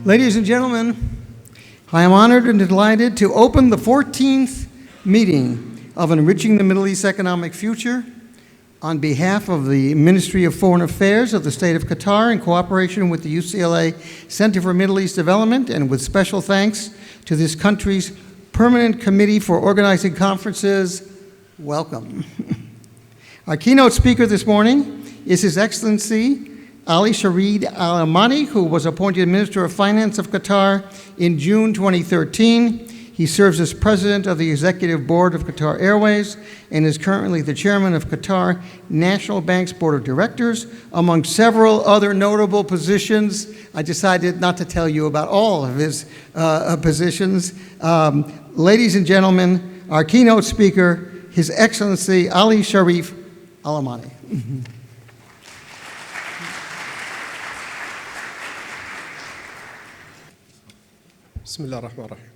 Ladies and gentlemen, I am honored and delighted to open the 14th meeting of Enriching the Middle East Economic Future on behalf of the Ministry of Foreign Affairs of the State of Qatar in cooperation with the UCLA Center for Middle East Development and with special thanks to this country's Permanent Committee for Organizing Conferences. Welcome. Our keynote speaker this morning is His Excellency Ali Sharif Al Ahmadi, who was appointed Minister of Finance of Qatar in June 2013. He serves as President of the Executive Board of Qatar Airways and is currently the Chairman of Qatar National Bank's Board of Directors, among several other notable positions. I decided not to tell you about all of his positions. Ladies and gentlemen, our keynote speaker, His Excellency Ali Sharif Al Ahmadi. Bismillah ar-Rahman ar-Rahim.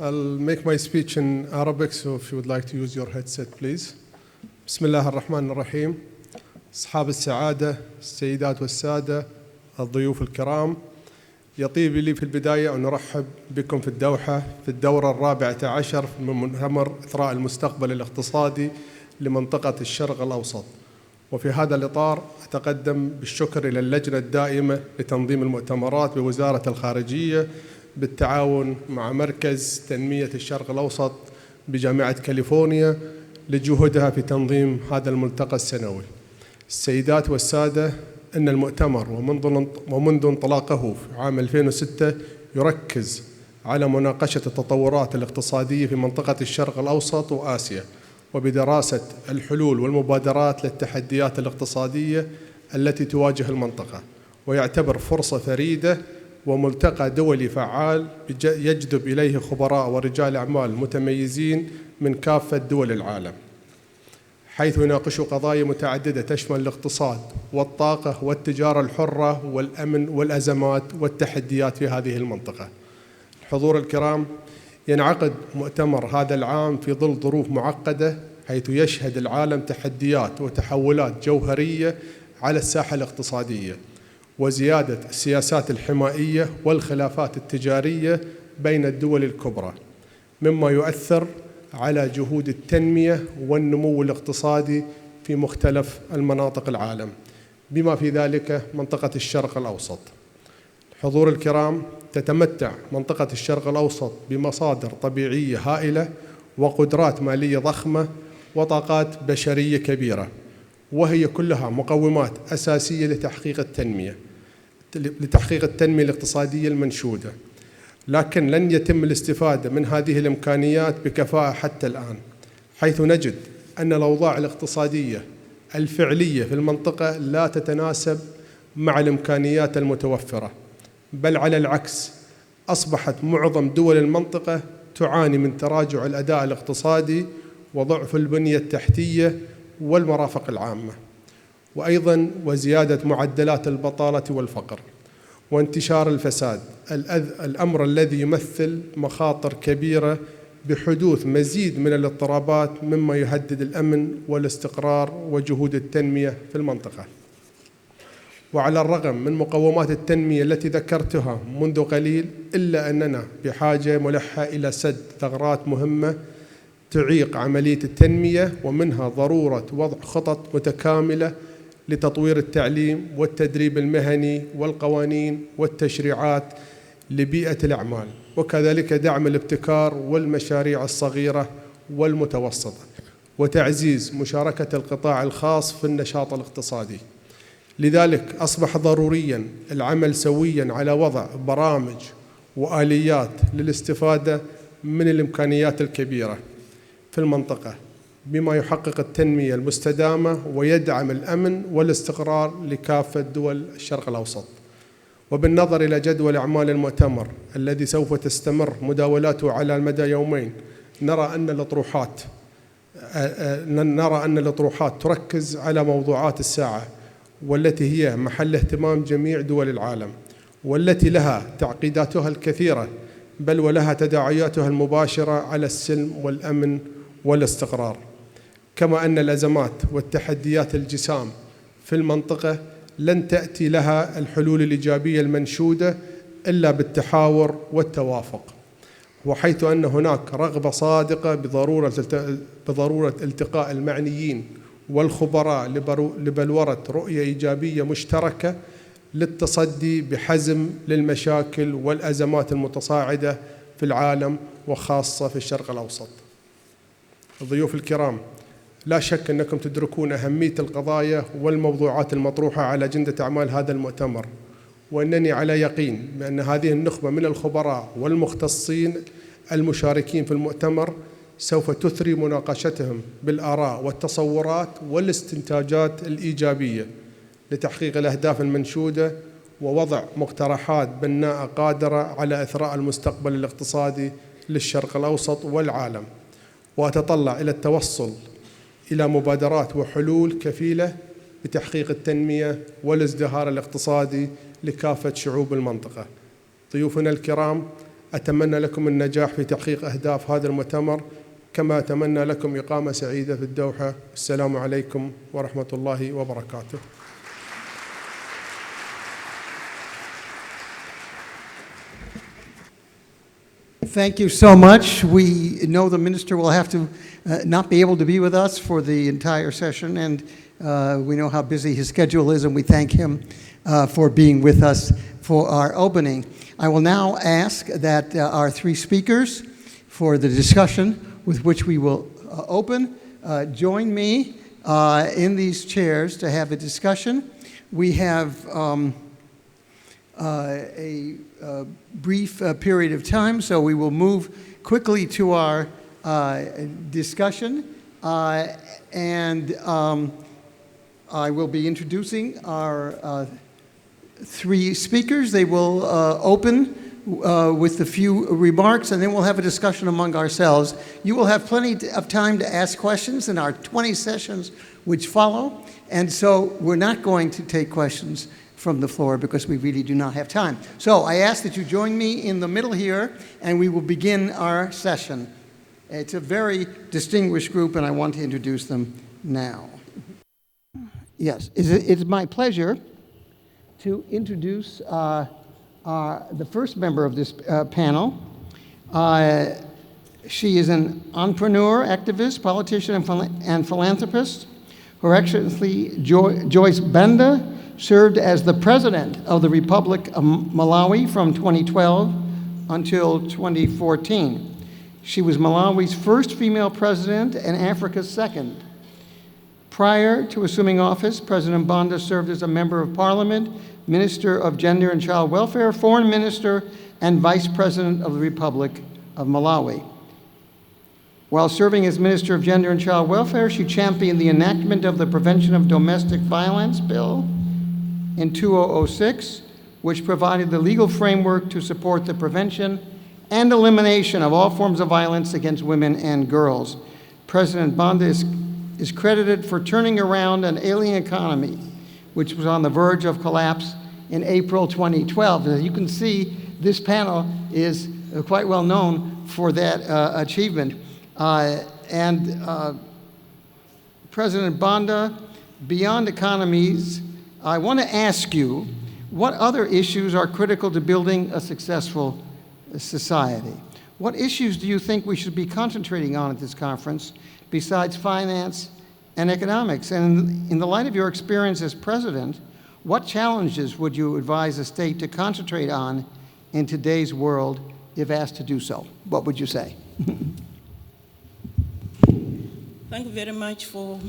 I'll make my speech in Arabic, so if you would like to use your headset, please. Bismillah ar-Rahman ar-Rahim. أصحاب السعادة، السيدات والسادة، الضيوف الكرام، يطيب لي في البداية أن أرحب بكم في الدوحة في الدورة 14 من مؤتمر إثراء المستقبل الاقتصادي لمنطقة الشرق الأوسط. وفي هذا الإطار أتقدم بالشكر إلى اللجنة الدائمة لتنظيم المؤتمرات بوزارة الخارجية بالتعاون مع مركز تنمية الشرق الأوسط بجامعة كاليفورنيا لجهودها في تنظيم هذا الملتقى السنوي. السيدات والسادة، إن المؤتمر ومنذ انطلاقه في عام 2006 يركز على مناقشة التطورات الاقتصادية في منطقة الشرق الأوسط وآسيا، وبدراسة الحلول والمبادرات للتحديات الاقتصادية التي تواجه المنطقة، ويعتبر فرصة فريدة وملتقى دولي فعال يجذب إليه خبراء ورجال أعمال متميزين من كافة دول العالم، حيث يناقش قضايا متعددة تشمل الاقتصاد والطاقة والتجارة الحرة والأمن والأزمات والتحديات في هذه المنطقة. الحضور الكرام، ينعقد مؤتمر هذا العام في ظل ظروف معقدة، حيث يشهد العالم تحديات وتحولات جوهرية على الساحة الاقتصادية، وزيادة السياسات الحمائية والخلافات التجارية بين الدول الكبرى، مما يؤثر على جهود التنمية والنمو الاقتصادي في مختلف المناطق العالم، بما في ذلك منطقة الشرق الأوسط. الحضور الكرام، تتمتع منطقة الشرق الأوسط بمصادر طبيعية هائلة وقدرات مالية ضخمة وطاقات بشرية كبيرة، وهي كلها مقومات أساسية لتحقيق التنمية الاقتصادية المنشودة، لكن لن يتم الاستفادة من هذه الإمكانيات بكفاءة حتى الآن، حيث نجد أن الأوضاع الاقتصادية الفعلية في المنطقة لا تتناسب مع الإمكانيات المتوفرة، بل على العكس أصبحت معظم دول المنطقة تعاني من تراجع الأداء الاقتصادي وضعف البنية التحتية والمرافق العامة، وأيضاً وزيادة معدلات البطالة والفقر وانتشار الفساد، الأمر الذي يمثل مخاطر كبيرة بحدوث مزيد من الاضطرابات مما يهدد الأمن والاستقرار وجهود التنمية في المنطقة. وعلى الرغم من مقومات التنمية التي ذكرتها منذ قليل، إلا أننا بحاجة ملحة إلى سد ثغرات مهمة تعيق عملية التنمية، ومنها ضرورة وضع خطط متكاملة لتطوير التعليم والتدريب المهني والقوانين والتشريعات لبيئة الأعمال، وكذلك دعم الابتكار والمشاريع الصغيرة والمتوسطة، وتعزيز مشاركة القطاع الخاص في النشاط الاقتصادي. لذلك أصبح ضرورياً العمل سوياً على وضع برامج وآليات للاستفادة من الإمكانيات الكبيرة في المنطقة، بما يحقق التنمية المستدامة ويدعم الأمن والاستقرار لكافة دول الشرق الأوسط. وبالنظر إلى جدول أعمال المؤتمر الذي سوف تستمر مداولاته على مدى يومين، نرى أن الأطروحات تركز على موضوعات الساعة، والتي هي محل اهتمام جميع دول العالم، والتي لها تعقيداتها الكثيرة، بل ولها تداعياتها المباشرة على السلم والأمن والاستقرار. كما أن الأزمات والتحديات الجسام في المنطقة لن تأتي لها الحلول الإيجابية المنشودة إلا بالتحاور والتوافق، وحيث أن هناك رغبة صادقة بضرورة التقاء المعنيين والخبراء لبلورة رؤية إيجابية مشتركة للتصدي بحزم للمشاكل والأزمات المتصاعدة في العالم وخاصة في الشرق الأوسط. الضيوف الكرام، لا شك أنكم تدركون أهمية القضايا والموضوعات المطروحة على أجندة أعمال هذا المؤتمر، وأنني على يقين بأن هذه النخبة من الخبراء والمختصين المشاركين في المؤتمر سوف تثري مناقشتهم بالآراء والتصورات والاستنتاجات الإيجابية لتحقيق الأهداف المنشودة ووضع مقترحات بناءة قادرة على إثراء المستقبل الاقتصادي للشرق الأوسط والعالم. وأتطلع إلى التوصل إلى مبادرات وحلول كفيلة بتحقيق التنمية والازدهار الاقتصادي لكافة شعوب المنطقة. ضيوفنا الكرام، أتمنى لكم النجاح في تحقيق أهداف هذا المؤتمر، كما أتمنى لكم إقامة سعيدة في الدوحة. السلام عليكم ورحمة الله وبركاته. Thank you so much. We know the minister will have to not be able to be with us for the entire session, and we know how busy his schedule is, and we thank him for being with us for our opening. I will now ask that our three speakers for the discussion with which we will open join me in these chairs to have a discussion. We have a brief period of time, so we will move quickly to our discussion. And I will be introducing our three speakers. They will open with a few remarks, and then we'll have a discussion among ourselves. You will have plenty of time to ask questions in our 20 sessions which follow, and so we're not going to take questions from the floor because we really do not have time. So I ask that you join me in the middle here, and we will begin our session. It's a very distinguished group, and I want to introduce them now. Yes, it's my pleasure to introduce the first member of this panel. She is an entrepreneur, activist, politician, and philanthropist. Her Excellency Joyce Banda served as the President of the Republic of Malawi from 2012 until 2014. She was Malawi's first female president and Africa's second. Prior to assuming office, President Banda served as a member of Parliament, Minister of Gender and Child Welfare, Foreign Minister, and Vice President of the Republic of Malawi. While serving as Minister of Gender and Child Welfare, she championed the enactment of the Prevention of Domestic Violence Bill in 2006, which provided the legal framework to support the prevention and elimination of all forms of violence against women and girls. President Banda is credited for turning around an ailing economy, which was on the verge of collapse in April 2012. As you can see, this panel is quite well known for that achievement. President Banda, beyond economies, I want to ask you, what other issues are critical to building a successful society? What issues do you think we should be concentrating on at this conference besides finance and economics? And in the light of your experience as president, what challenges would you advise the state to concentrate on in today's world if asked to do so? What would you say? Thank you very much for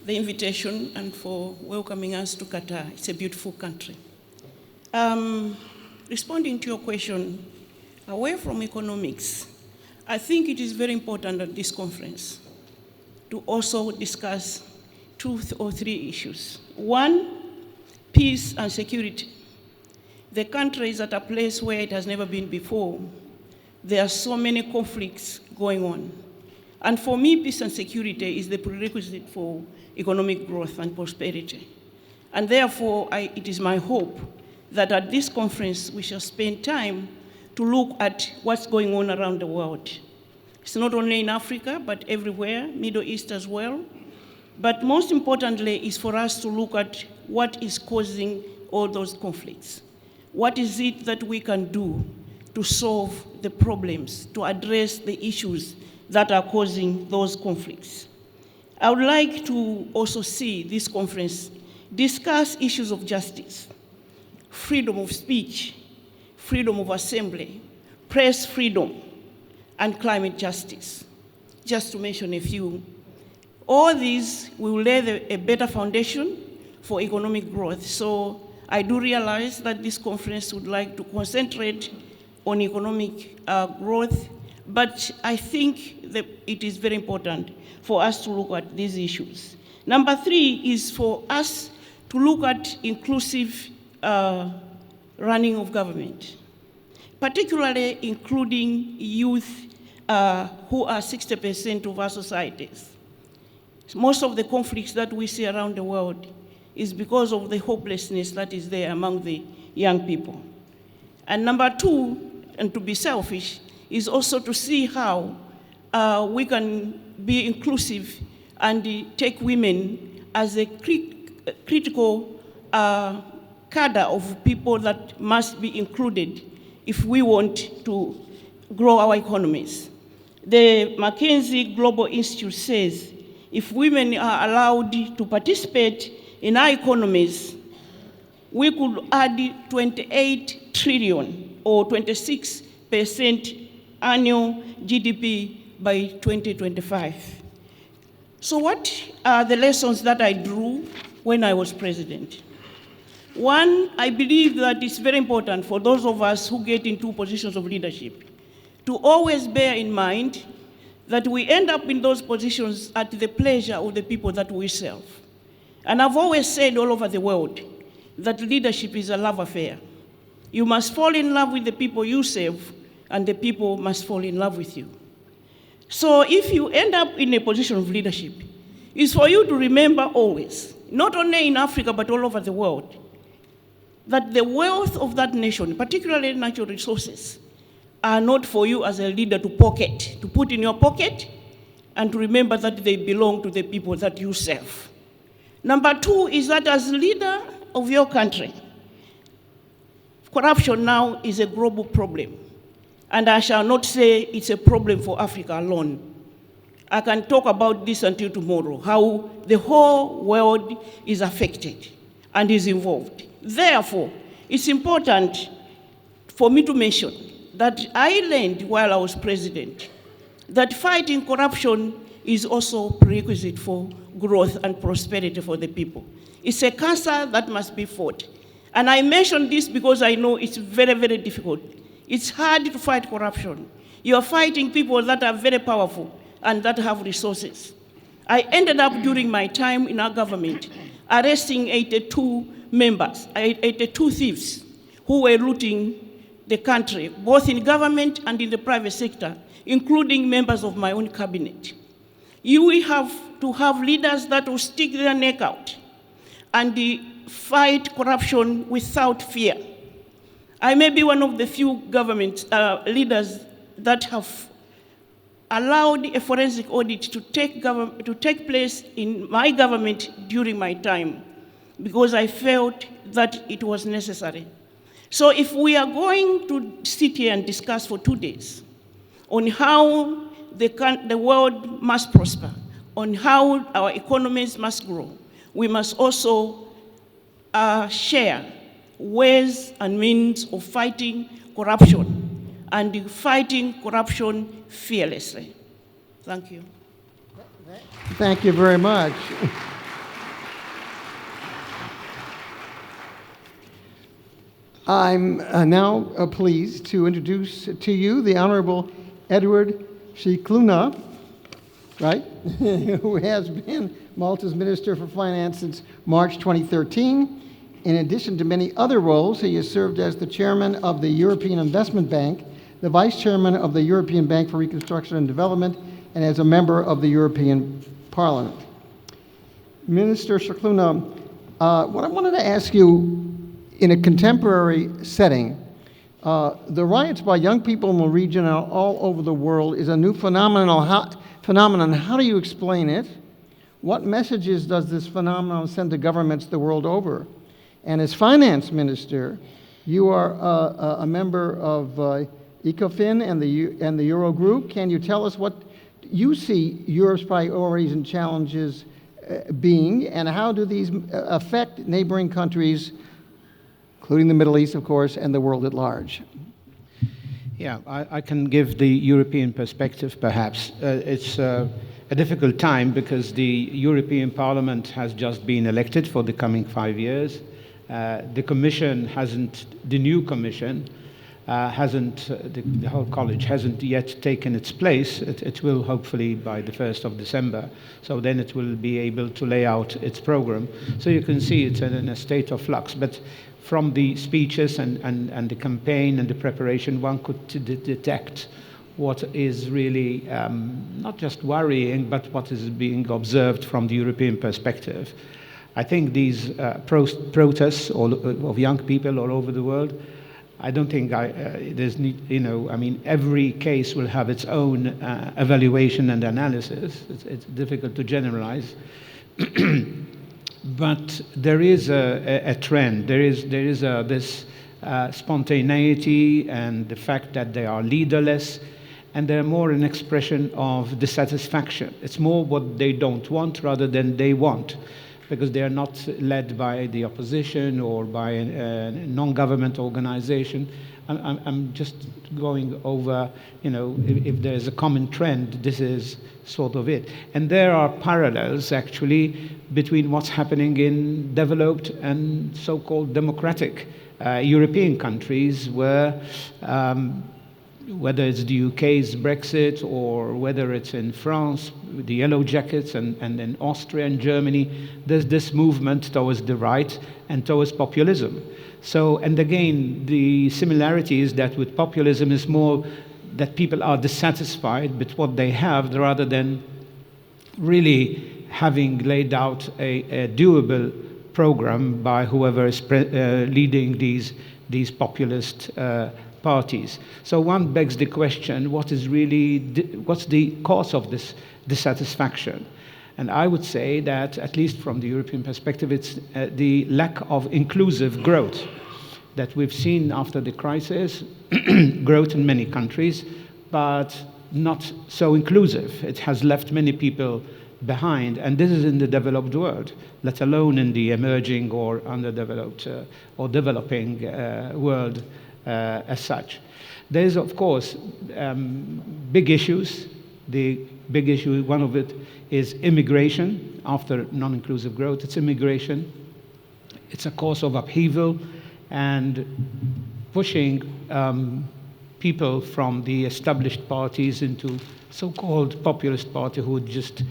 the invitation and for welcoming us to Qatar. It's a beautiful country. Responding to your question, away from economics, I think it is very important at this conference to also discuss 2 or 3 issues. One, peace and security. The country is at a place where it has never been before. There are so many conflicts going on. And for me, peace and security is the prerequisite for economic growth and prosperity. And therefore, it is my hope that at this conference, we shall spend time to look at what's going on around the world. It's not only in Africa, but everywhere, Middle East as well. But most importantly is for us to look at what is causing all those conflicts. What is it that we can do to solve the problems, to address the issues that are causing those conflicts? I would like to also see this conference discuss issues of justice, freedom of speech, freedom of assembly, press freedom, and climate justice, just to mention a few. All these will lay a better foundation for economic growth. So I do realize that this conference would like to concentrate on economic growth, but I think that it is very important for us to look at these issues. Number 3 is for us to look at inclusive running of government, particularly including youth who are 60% of our societies. Most of the conflicts that we see around the world is because of the hopelessness that is there among the young people. And number 2, and to be selfish, is also to see how we can be inclusive and take women as a critical cadre of people that must be included if we want to grow our economies. The McKinsey Global Institute says if women are allowed to participate in our economies, we could add 28 trillion or 26% annual GDP by 2025. So what are the lessons that I drew when I was president? One, I believe that it's very important for those of us who get into positions of leadership to always bear in mind that we end up in those positions at the pleasure of the people that we serve. And I've always said all over the world that leadership is a love affair. You must fall in love with the people you serve, and the people must fall in love with you. So if you end up in a position of leadership, it's for you to remember always, not only in Africa but all over the world, that the wealth of that nation, particularly natural resources, are not for you as a leader to pocket, to put in your pocket, and to remember that they belong to the people that you serve. Number 2 is that as leader of your country, corruption now is a global problem. And I shall not say it's a problem for Africa alone. I can talk about this until tomorrow, how the whole world is affected and is involved. Therefore, it's important for me to mention that I learned while I was president that fighting corruption is also a prerequisite for growth and prosperity for the people. It's a cancer that must be fought. And I mention this because I know it's very, very difficult. It's hard to fight corruption. You're fighting people that are very powerful and that have resources. I ended up during my time in our government arresting 82 members, 82 thieves who were looting the country, both in government and in the private sector, including members of my own cabinet. You will have to have leaders that will stick their neck out and fight corruption without fear. I may be one of the few government leaders that have allowed a forensic audit to take place in my government during my time because I felt that it was necessary. So if we are going to sit here and discuss for 2 days on how the world must prosper, on how our economies must grow, we must also share ways and means of fighting corruption and fighting corruption fearlessly. Thank you. Thank you very much. I'm now pleased to introduce to you the Honorable Edward Shikluna, right, who has been Malta's Minister for Finance since March 2013. In addition to many other roles, he has served as the Chairman of the European Investment Bank, the Vice Chairman of the European Bank for Reconstruction and Development, and as a member of the European Parliament. Minister Shikluna, what I wanted to ask you, in a contemporary setting, the riots by young people in the region and all over the world is a new phenomenon. How do you explain it? What messages does this phenomenon send to governments the world over? And as finance minister, You are a member of ECOFIN and the Eurogroup. Can you tell us what you see Europe's priorities and challenges being, and how do these affect neighboring countries, including the Middle East, of course, and the world at large? Yeah, I can give the European perspective, perhaps. It's a difficult time because the European Parliament has just been elected for the coming 5 years. The Commission hasn't, the new Commission hasn't, the whole college hasn't yet taken its place. It will hopefully by the 1st of December. So then it will be able to lay out its program. So you can see it's in a state of flux. But from the speeches and the campaign and the preparation, one could detect what is really not just worrying, but what is being observed from the European perspective. I think these protests of young people all over the world, I don't think there's need, I mean, every case will have its own evaluation and analysis. It's difficult to generalize. But there is a trend. There is this spontaneity and the fact that they are leaderless, and they're more an expression of dissatisfaction. It's more what they don't want rather than they want, because they are not led by the opposition or by a non-government organization. I'm just going over, if there's a common trend, this is sort of it. And there are parallels, actually, between what's happening in developed and so-called democratic European countries where whether it's the UK's Brexit or whether it's in France, the Yellow Jackets, and in Austria and Germany, there's this movement towards the right and towards populism. So, and again, the similarity is that with populism is more that people are dissatisfied with what they have rather than really having laid out a doable program by whoever is leading these populist parties. So one begs the question, what's the cause of this dissatisfaction? And I would say that, at least from the European perspective, it's the lack of inclusive growth that we've seen after the crisis, growth in many countries, but not so inclusive. It has left many people behind, and this is in the developed world, let alone in the emerging or underdeveloped or developing world as such. There is, of course, big issues. The big issue, one of it, is immigration. After non-inclusive growth, it's immigration. It's a cause of upheaval and pushing people from the established parties into so-called populist party who would just,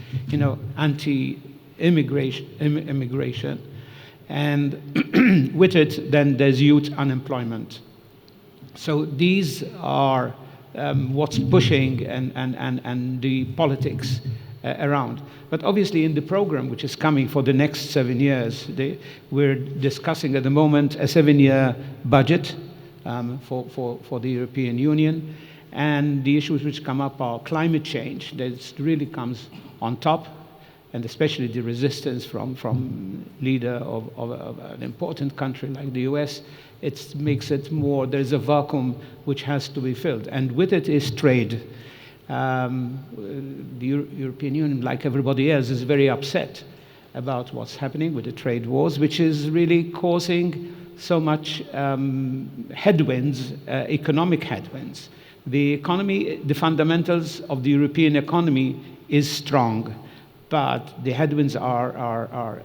anti-immigration. And with it, then there's youth unemployment. So these are what's pushing and the politics around. But obviously in the program which is coming for the next 7 years, we're discussing at the moment a 7-year budget for the European Union. And the issues which come up are climate change. That really comes on top, and especially the resistance from leader of an important country like the US. It makes it more, there's a vacuum which has to be filled. And with it is trade. The European Union, like everybody else, is very upset about what's happening with the trade wars, which is really causing so much headwinds, economic headwinds. The economy, the fundamentals of the European economy is strong, but the headwinds are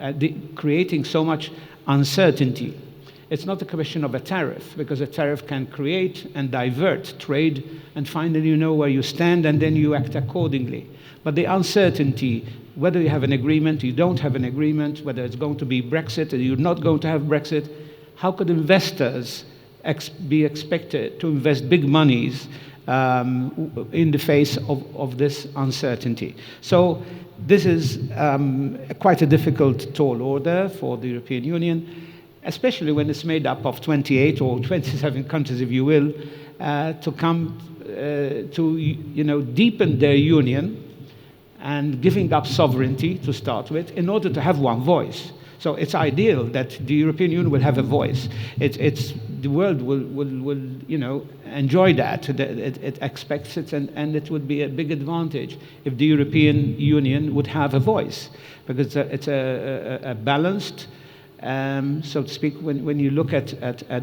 creating so much uncertainty. It's not a question of a tariff, because a tariff can create and divert trade, and finally you know where you stand and then you act accordingly. But the uncertainty, whether you have an agreement, you don't have an agreement, whether it's going to be Brexit or you're not going to have Brexit, how could investors be expected to invest big monies in the face of this uncertainty? So this is quite a difficult tall order for the European Union, especially when it's made up of 28 or 27 countries, if you will, to come to deepen their union and giving up sovereignty to start with in order to have one voice. So it's ideal that the European Union will have a voice. It's the world will enjoy that. It expects it, and it would be a big advantage if the European Union would have a voice, because it's a balanced, so to speak, when you look at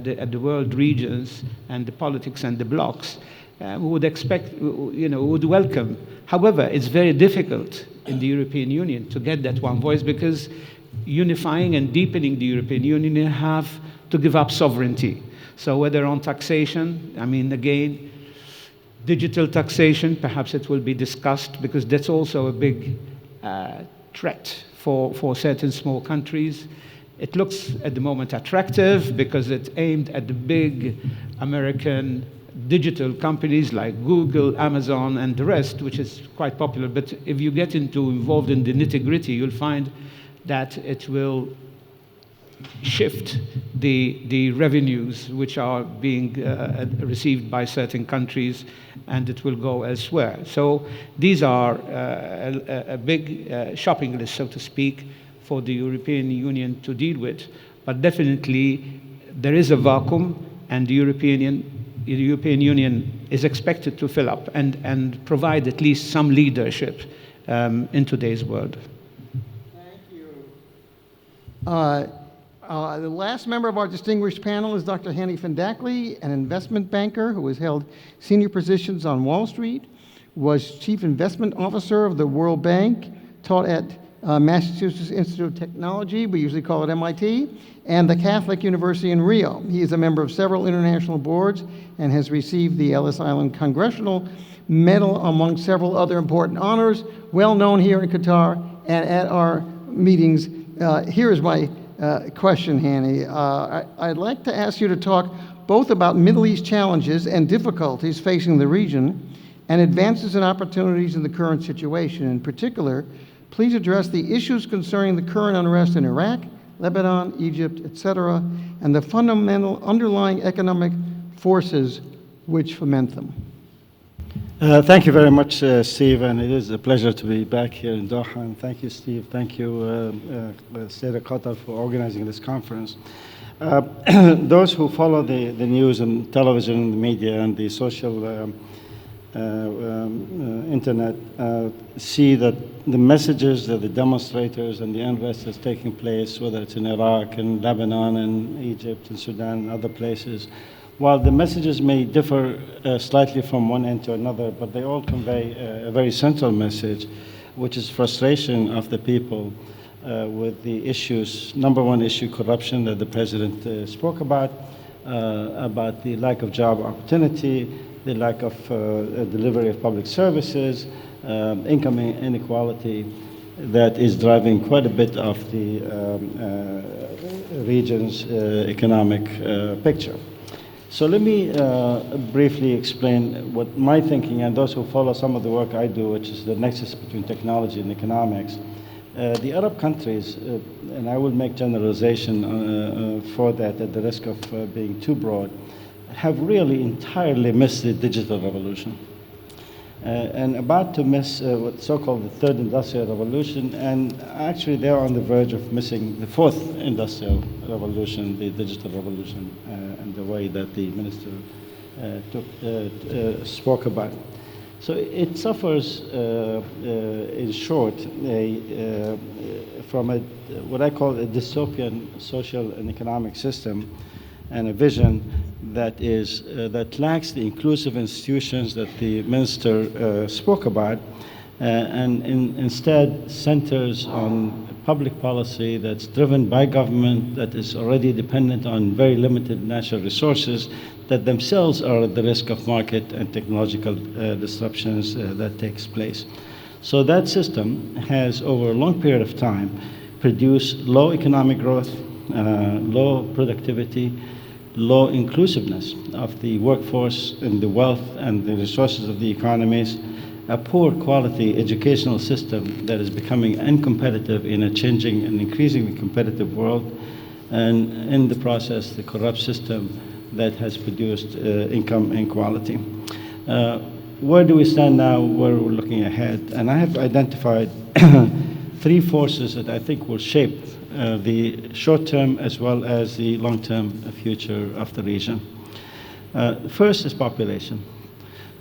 the world regions and the politics and the blocs, we would expect, would welcome. However, it's very difficult in the European Union to get that one voice, because unifying and deepening the European Union, you have to give up sovereignty. So whether on taxation, again, digital taxation, perhaps it will be discussed, because that's also a big threat for certain small countries. It looks at the moment attractive because it's aimed at the big American digital companies like Google, Amazon, and the rest, which is quite popular. But if you get involved in the nitty-gritty, you'll find that it will shift the revenues which are being received by certain countries, and it will go elsewhere. So these are a big shopping list, so to speak, for the European Union to deal with. But definitely there is a vacuum, and the European Union is expected to fill up and provide at least some leadership in today's world. Thank you. The last member of our distinguished panel is Dr. Hani Fandakli, an investment banker who has held senior positions on Wall Street, was Chief Investment Officer of the World Bank, taught at Massachusetts Institute of Technology, we usually call it MIT, and the Catholic University in Rio. He is a member of several international boards and has received the Ellis Island Congressional Medal, among several other important honors, well known here in Qatar and at our meetings. Here is my question, Hani. I'd like to ask you to talk both about Middle East challenges and difficulties facing the region, and advances and opportunities in the current situation. In particular, please address the issues concerning the current unrest in Iraq, Lebanon, Egypt, etc., and the fundamental underlying economic forces which foment them. Thank you very much, Steve, and it is a pleasure to be back here in Doha. And thank you, Steve. Thank you, State of Qatar, for organizing this conference. Those who follow the news and television and the media and the social internet see that the messages that the demonstrators and the unrest that's taking place, whether it's in Iraq and Lebanon and Egypt and Sudan and other places, while the messages may differ slightly from one end to another, but they all convey a very central message, which is frustration of the people with the issues. Number one issue, corruption, that the president spoke about the lack of job opportunity, the lack of delivery of public services, income inequality that is driving quite a bit of the region's economic picture. So let me briefly explain what my thinking, and those who follow some of the work I do, which is the nexus between technology and economics. The Arab countries, and I will make generalization for that at the risk of being too broad, have really entirely missed the digital revolution. And about to miss what's so-called the third industrial revolution, and actually they're on the verge of missing the fourth industrial revolution, the digital revolution, and the way that the minister spoke about. So it suffers, in short, from what I call a dystopian social and economic system, and a vision that lacks the inclusive institutions that the minister spoke about, and instead centers on public policy that's driven by government, that is already dependent on very limited natural resources, that themselves are at the risk of market and technological disruptions that takes place. So that system has, over a long period of time, produced low economic growth, low productivity, low inclusiveness of the workforce and the wealth and the resources of the economies, a poor quality educational system that is becoming uncompetitive in a changing and increasingly competitive world, and in the process, the corrupt system that has produced income inequality. Where do we stand now? Where we're looking ahead? And I have identified three forces that I think will shape the short-term as well as the long-term future of the region. First is population.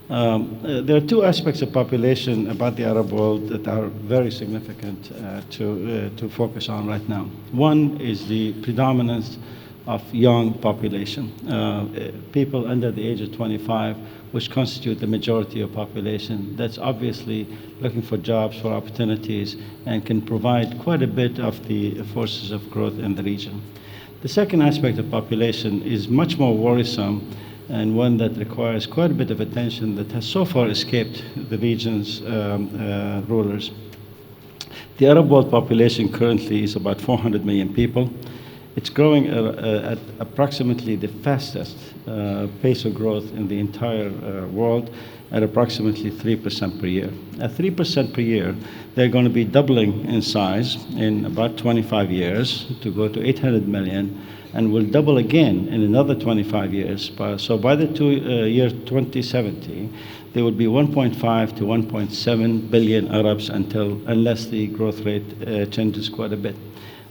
There are two aspects of population about the Arab world that are very significant to focus on right now. One is the predominance of young population, people under the age of 25, which constitute the majority of population. That's obviously looking for jobs, for opportunities, and can provide quite a bit of the forces of growth in the region. The second aspect of population is much more worrisome and one that requires quite a bit of attention that has so far escaped the region's rulers. The Arab world population currently is about 400 million people. It's growing at approximately the fastest pace of growth in the entire world at approximately 3% per year. At 3% per year, they're going to be doubling in size in about 25 years to go to 800 million, and will double again in another 25 years. So by the year 2070, there will be 1.5 to 1.7 billion Arabs unless the growth rate changes quite a bit.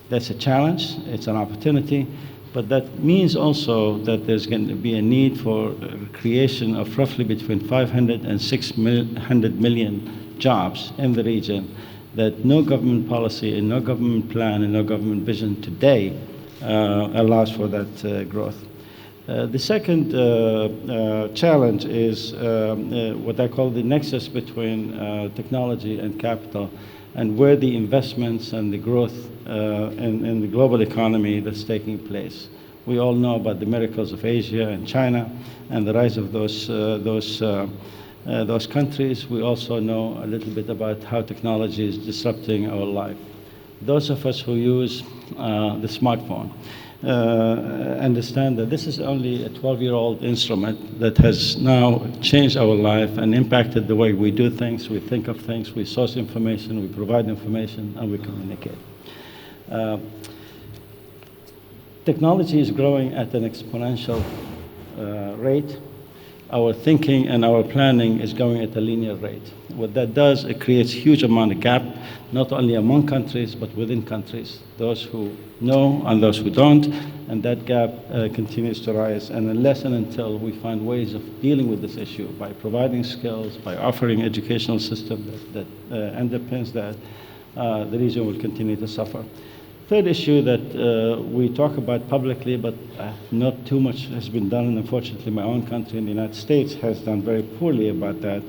That's a challenge, it's an opportunity, but that means also that there's going to be a need for creation of roughly between 500 and 600 million jobs in the region that no government policy and no government plan and no government vision today allows for that growth. The second challenge is what I call the nexus between technology and capital, and where the investments and the growth in the global economy that's taking place. We all know about the miracles of Asia and China and the rise of those countries. We also know a little bit about how technology is disrupting our life. Those of us who use the smartphone understand that this is only a 12-year-old instrument that has now changed our life and impacted the way we do things, we think of things, we source information, we provide information, and we communicate. Technology is growing at an exponential rate. Our thinking and our planning is going at a linear rate. What that does, it creates huge amount of gap, not only among countries, but within countries, those who know and those who don't, and that gap continues to rise. And unless and until we find ways of dealing with this issue by providing skills, by offering educational system that underpins that, the region will continue to suffer. Third issue that we talk about publicly, but not too much has been done, and unfortunately my own country in the United States has done very poorly about that,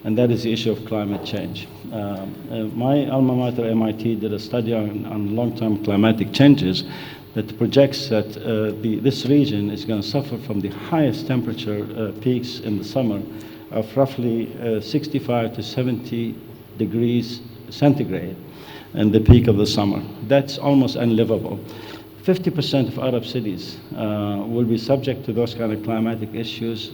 and that is the issue of climate change. My alma mater, MIT, did a study on long-term climatic changes that projects that this region is going to suffer from the highest temperature peaks in the summer of roughly 65 to 70 degrees centigrade in the peak of the summer. That's almost unlivable. 50% of Arab cities will be subject to those kind of climatic issues.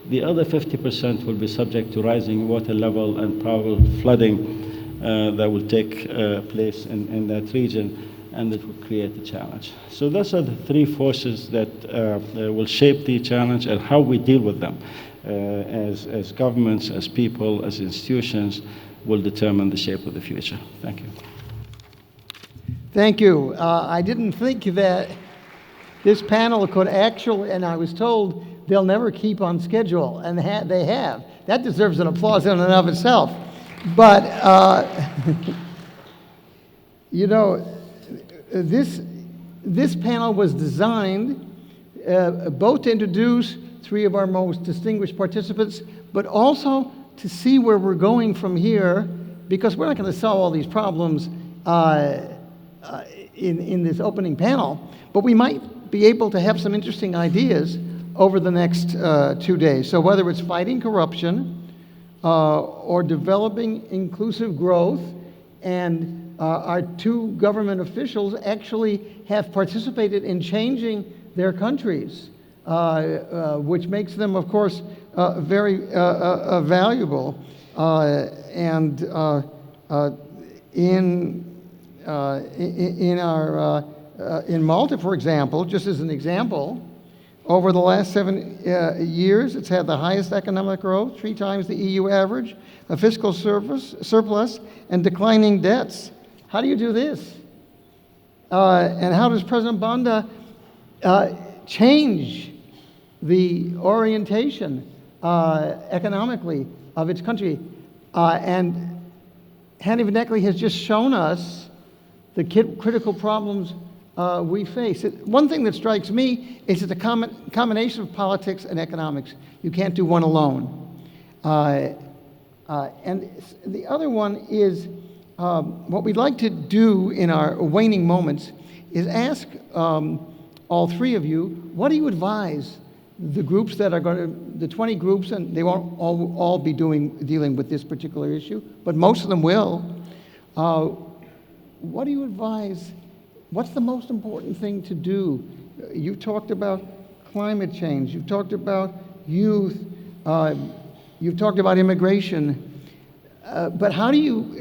The other 50% will be subject to rising water level and probable flooding that will take place in that region, and it will create a challenge. So those are the three forces that will shape the challenge and how we deal with them as governments, as people, as institutions, will determine the shape of the future. Thank you. Thank you. I didn't think that this panel could actually, and I was told they'll never keep on schedule, and they have. That deserves an applause in and of itself. But, you know, this panel was designed both to introduce three of our most distinguished participants, but also to see where we're going from here, because we're not going to solve all these problems in this opening panel, but we might be able to have some interesting ideas over the next 2 days. So whether it's fighting corruption or developing inclusive growth, and our two government officials actually have participated in changing their countries, which makes them, of course, very valuable. In Malta, for example, just as an example, over the last 7 years, it's had the highest economic growth, 3 times the EU average, a fiscal surplus, and declining debts. How do you do this? And how does President Banda change the orientation economically of its country? And Hani Vanekli has just shown us the critical problems we face. One thing that strikes me is it's a combination of politics and economics. You can't do one alone. And the other one is what we'd like to do in our waning moments is ask all three of you, what do you advise the groups that are going to, the 20 groups, and they won't all be dealing with this particular issue, but most of them will. What do you advise? What's the most important thing to do? You've talked about climate change. You've talked about youth. You've talked about immigration. But how do you,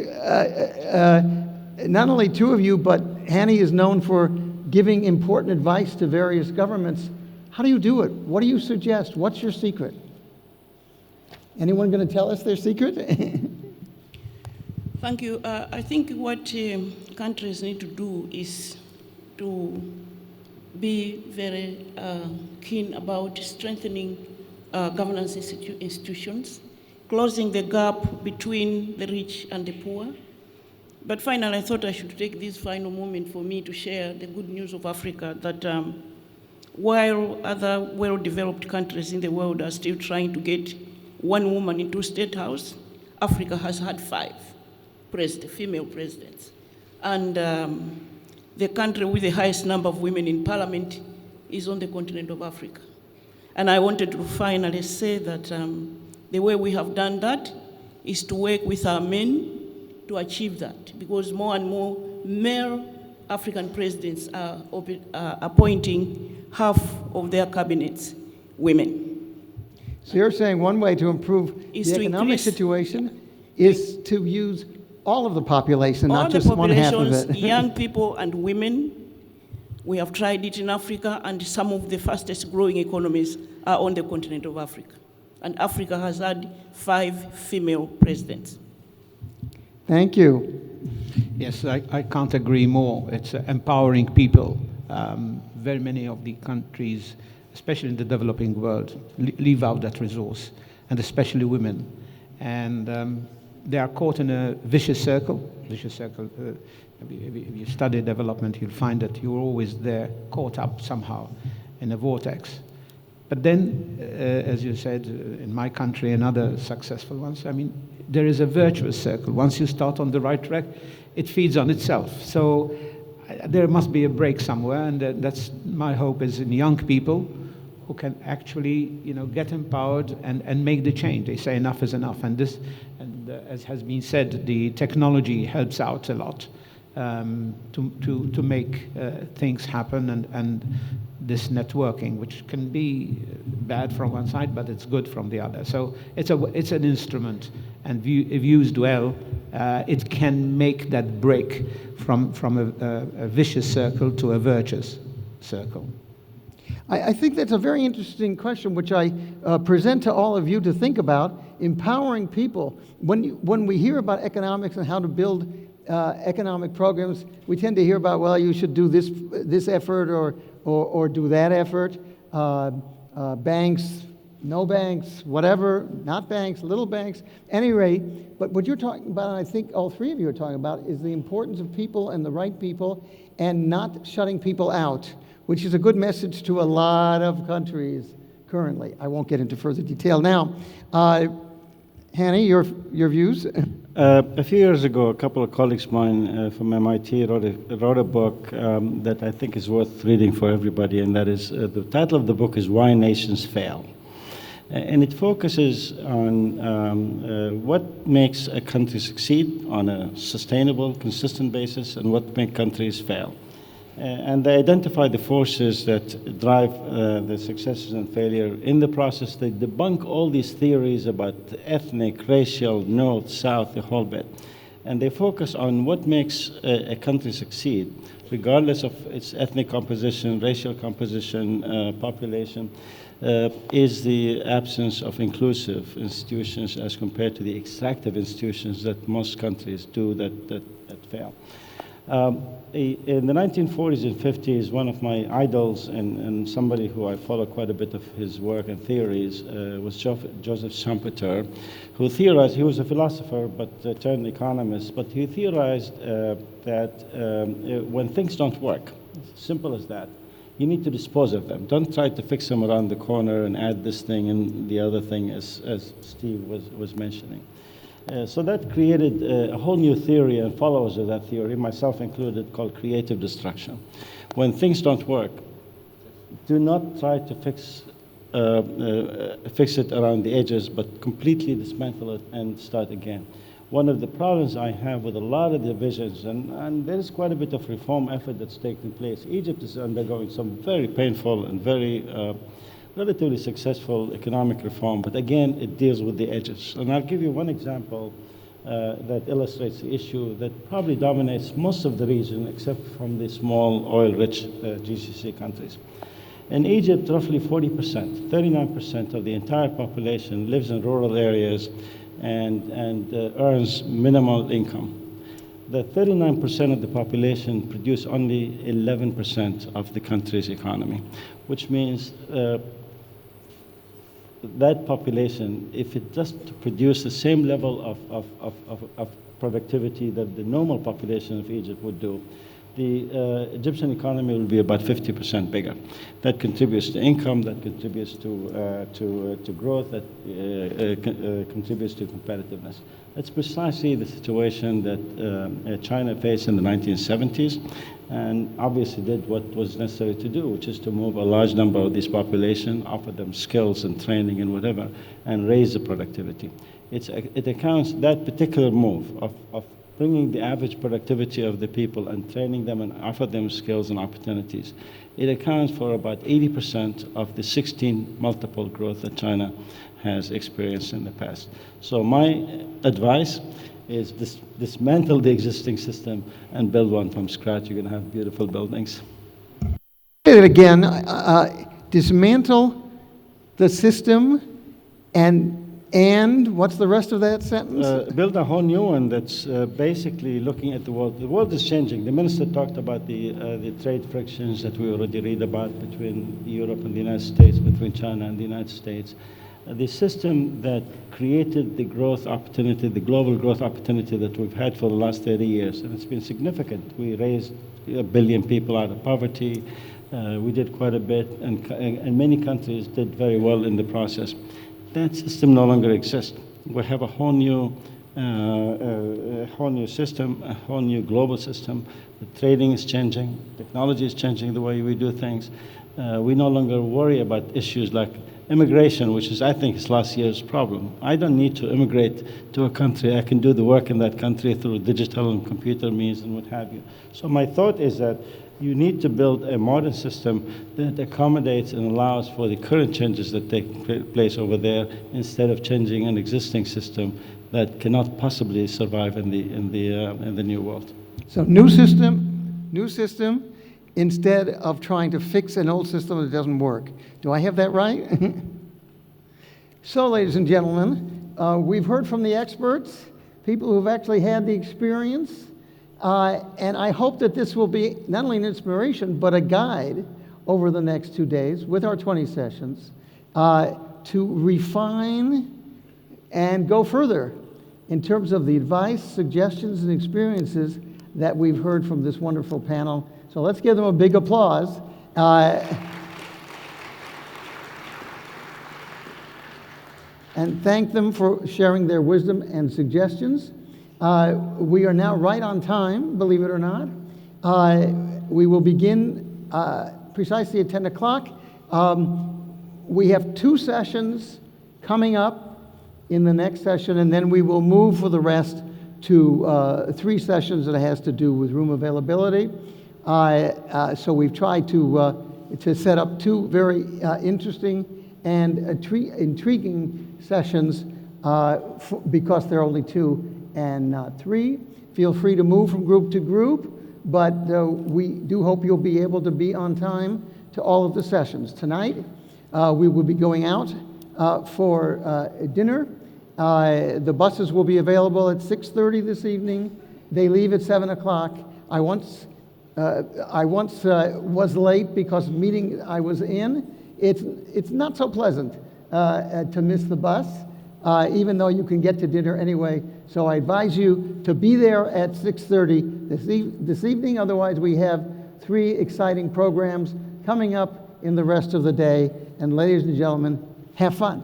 not only two of you, but Hani is known for giving important advice to various governments. How do you do it? What do you suggest? What's your secret? Anyone going to tell us their secret? Thank you. I think what countries need to do is to be very keen about strengthening governance institutions, closing the gap between the rich and the poor. But finally, I thought I should take this final moment for me to share the good news of Africa, that while other well-developed countries in the world are still trying to get one woman into State House, Africa has had 5 female presidents. And the country with the highest number of women in parliament is on the continent of Africa. And I wanted to finally say that the way we have done that is to work with our men to achieve that, because more and more male African presidents are appointing half of their cabinets women. So you're saying one way to improve the economic situation is to use all of the population, not just one half of it. Young people and women. We have tried it in Africa, and some of the fastest growing economies are on the continent of Africa. And Africa has had 5 female presidents. Thank you. Yes, I can't agree more. It's empowering people. Very many of the countries, especially in the developing world, leave out that resource, and especially women. And they are caught in a vicious circle. If you study development, you'll find that you're always there, caught up somehow in a vortex. But then, as you said, in my country and other successful ones, I mean, there is a virtuous circle. Once you start on the right track, it feeds on itself. So there must be a break somewhere, and that's my hope is in young people who can actually, get empowered and make the change. They say enough is enough, and as has been said, the technology helps out a lot to make things happen, and this networking, which can be bad from one side, but it's good from the other. So it's an instrument, and if used well, it can make that break from a vicious circle to a virtuous circle. I think that's a very interesting question, which I present to all of you to think about. Empowering people. When we hear about economics and how to build economic programs, we tend to hear about, well, you should do this effort or do that effort. Banks, no banks, whatever, not banks, little banks. Any rate, but what you're talking about, and I think all three of you are talking about, is the importance of people and the right people, and not shutting people out, which is a good message to a lot of countries currently. I won't get into further detail now. Hani, your views? A few years ago, a couple of colleagues of mine from MIT wrote a book that I think is worth reading for everybody, and that is, the title of the book is Why Nations Fail. And it focuses on what makes a country succeed on a sustainable, consistent basis, and what makes countries fail. And they identify the forces that drive the successes and failure. In the process, they debunk all these theories about ethnic, racial, north, south, the whole bit. And they focus on what makes a country succeed, regardless of its ethnic composition, racial composition, population. is the absence of inclusive institutions as compared to the extractive institutions that most countries do that fail. In the 1940s and 50s, one of my idols and somebody who I follow quite a bit of his work and theories was Joseph Schumpeter, who theorized, he was a philosopher but turned economist, but he theorized that when things don't work, simple as that, you need to dispose of them. Don't try to fix them around the corner and add this thing and the other thing, as Steve was mentioning. So that created a whole new theory and followers of that theory, myself included, called creative destruction. When things don't work, do not try to fix it around the edges, but completely dismantle it and start again. One of the problems I have with a lot of divisions, and there is quite a bit of reform effort that's taking place. Egypt is undergoing some very painful and very relatively successful economic reform, but again, it deals with the edges. And I'll give you one example that illustrates the issue that probably dominates most of the region, except from the small oil-rich GCC countries. In Egypt, roughly 40%, 39% of the entire population lives in rural areas and earns minimal income. The 39% of the population produce only 11% of the country's economy, which means that population, if it just produce the same level of productivity that the normal population of Egypt would do, the Egyptian economy will be about 50% bigger. That contributes to income, that contributes to growth, that contributes to competitiveness. That's precisely the situation that China faced in the 1970s, and obviously did what was necessary to do, which is to move a large number of this population, offer them skills and training and whatever, and raise the productivity. It accounts, that particular move of bringing the average productivity of the people and training them and offer them skills and opportunities, it accounts for about 80% of the 16 multiple growth that China has experienced in the past. So my advice is dismantle the existing system and build one from scratch. You're going to have beautiful buildings. Say it again. Dismantle the system and what's the rest of that sentence? Build a whole new one that's basically looking at the world. The world is changing. The minister talked about the trade frictions that we already read about between Europe and the United States, between China and the United States. The system that created the growth opportunity, the global growth opportunity that we've had for the last 30 years, and it's been significant. We raised 1 billion people out of poverty. We did quite a bit, and many countries did very well in the process. That system no longer exists. We have a whole new system, a whole new global system. The trading is changing, technology is changing the way we do things. We no longer worry about issues like immigration, which is, I think, is last year's problem. I don't need to immigrate to a country. I can do the work in that country through digital and computer means and what have you. So my thought is that you need to build a modern system that accommodates and allows for the current changes that take place over there, instead of changing an existing system that cannot possibly survive in the new world. So new system, instead of trying to fix an old system that doesn't work. Do I have that right? So, ladies and gentlemen, we've heard from the experts, people who've actually had the experience. And I hope that this will be not only an inspiration, but a guide over the next 2 days with our 20 sessions to refine and go further in terms of the advice, suggestions, and experiences that we've heard from this wonderful panel. So let's give them a big applause. And thank them for sharing their wisdom and suggestions. We are now right on time, believe it or not. We will begin precisely at 10 o'clock. We have 2 sessions coming up in the next session, and then we will move for the rest to 3 sessions that has to do with room availability. So we've tried to set up 2 very interesting and intriguing sessions because there are only 2 and not 3. Feel free to move from group to group, but we do hope you'll be able to be on time to all of the sessions. Tonight, We will be going out for dinner. The buses will be available at 6:30 this evening. They leave at 7 o'clock. I once was late because of a meeting I was in. It's not so pleasant to miss the bus, even though you can get to dinner anyway. So I advise you to be there at 6:30 this evening. Otherwise, we have 3 exciting programs coming up in the rest of the day. And ladies and gentlemen, have fun.